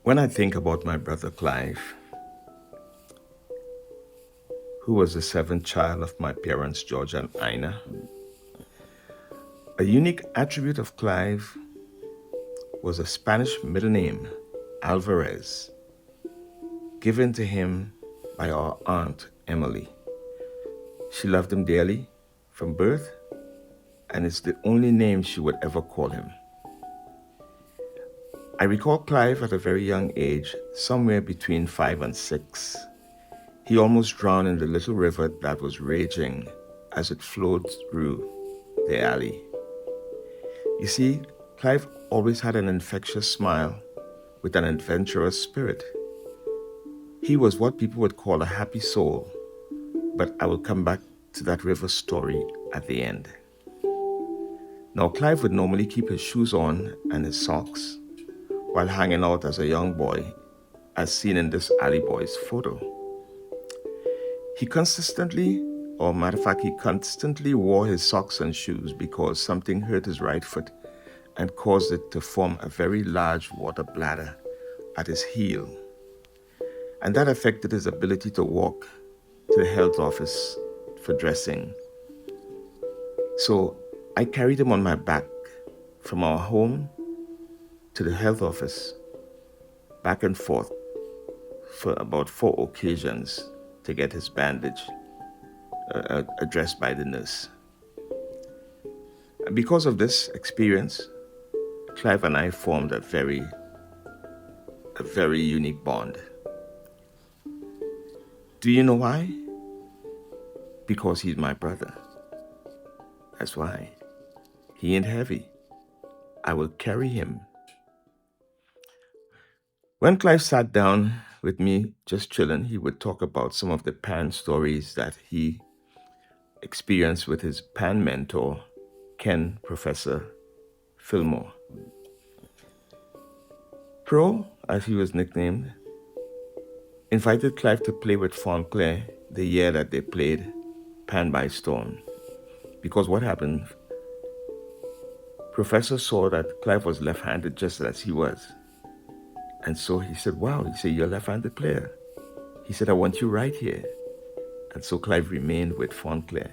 When I think about my brother Clive, who was the seventh child of my parents, George and Ina, a unique attribute of Clive was a Spanish middle name, Alvarez, given to him by our aunt, Emily. She loved him dearly from birth, and it's the only name she would ever call him. I recall Clive at a very young age, somewhere between 5 and 6. He almost drowned in the little river that was raging as it flowed through the alley. You see, Clive always had an infectious smile with an adventurous spirit. He was what people would call a happy soul, but I will come back to that river story at the end. Now, Clive would normally keep his shoes on and his socks while hanging out as a young boy, as seen in this alley boy's photo. He constantly wore his socks and shoes because something hurt his right foot and caused it to form a very large water bladder at his heel. And that affected his ability to walk to the health office for dressing. So I carried him on my back from our home to the health office, back and forth for about 4 occasions to get his bandage addressed by the nurse. And because of this experience, Clive and I formed a very unique bond. Do you know why? Because he's my brother. That's why. He ain't heavy. I will carry him. When Clive sat down with me, just chilling, he would talk about some of the pan stories that he experienced with his pan mentor, Ken Professor Fillmore. Pro, as he was nicknamed, invited Clive to play with Fauntclair the year that they played Pan by Storm. Because what happened, Professor saw that Clive was left-handed just as he was. And so he said, wow, he said, you're a left-handed player. He said, I want you right here. And so Clive remained with Fauntclair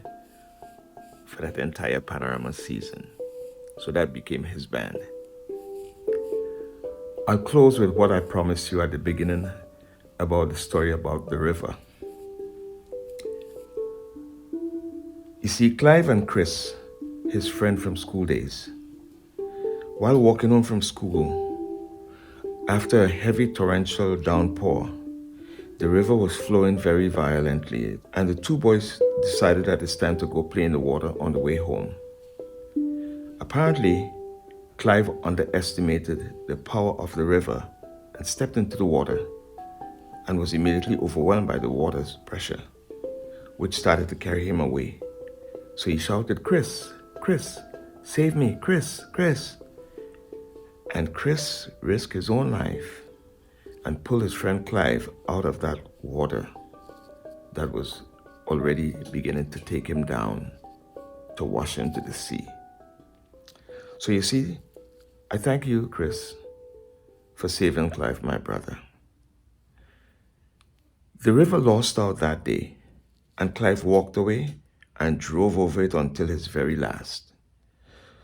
for that entire Panorama season. So that became his band. I'll close with what I promised you at the beginning about the story about the river. You see, Clive and Chris, his friend from school days, while walking home from school, after a heavy torrential downpour, the river was flowing very violently, and the two boys decided that it's time to go play in the water on the way home. Apparently, Clive underestimated the power of the river and stepped into the water and was immediately overwhelmed by the water's pressure, which started to carry him away. So he shouted, Chris, Chris, save me, Chris, Chris. And Chris risked his own life and pulled his friend Clive out of that water that was already beginning to take him down to wash into the sea. So you see, I thank you, Chris, for saving Clive, my brother. The river lost out that day, and Clive walked away and drove over it until his very last.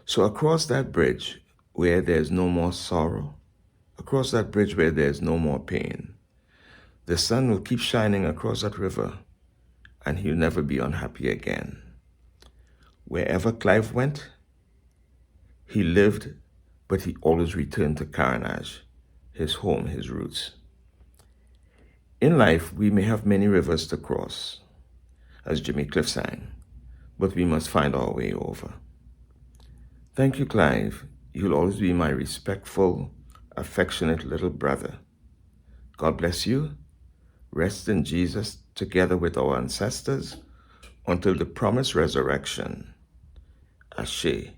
So across that bridge where there's no more sorrow, across that bridge where there's no more pain, the sun will keep shining across that river, and he'll never be unhappy again. Wherever Clive went, he lived, but he always returned to Carenage, his home, his roots. In life, we may have many rivers to cross, as Jimmy Cliff sang, but we must find our way over. Thank you, Clive. You'll always be my respectful, affectionate little brother. God bless you. Rest in Jesus together with our ancestors until the promised resurrection. Ashe.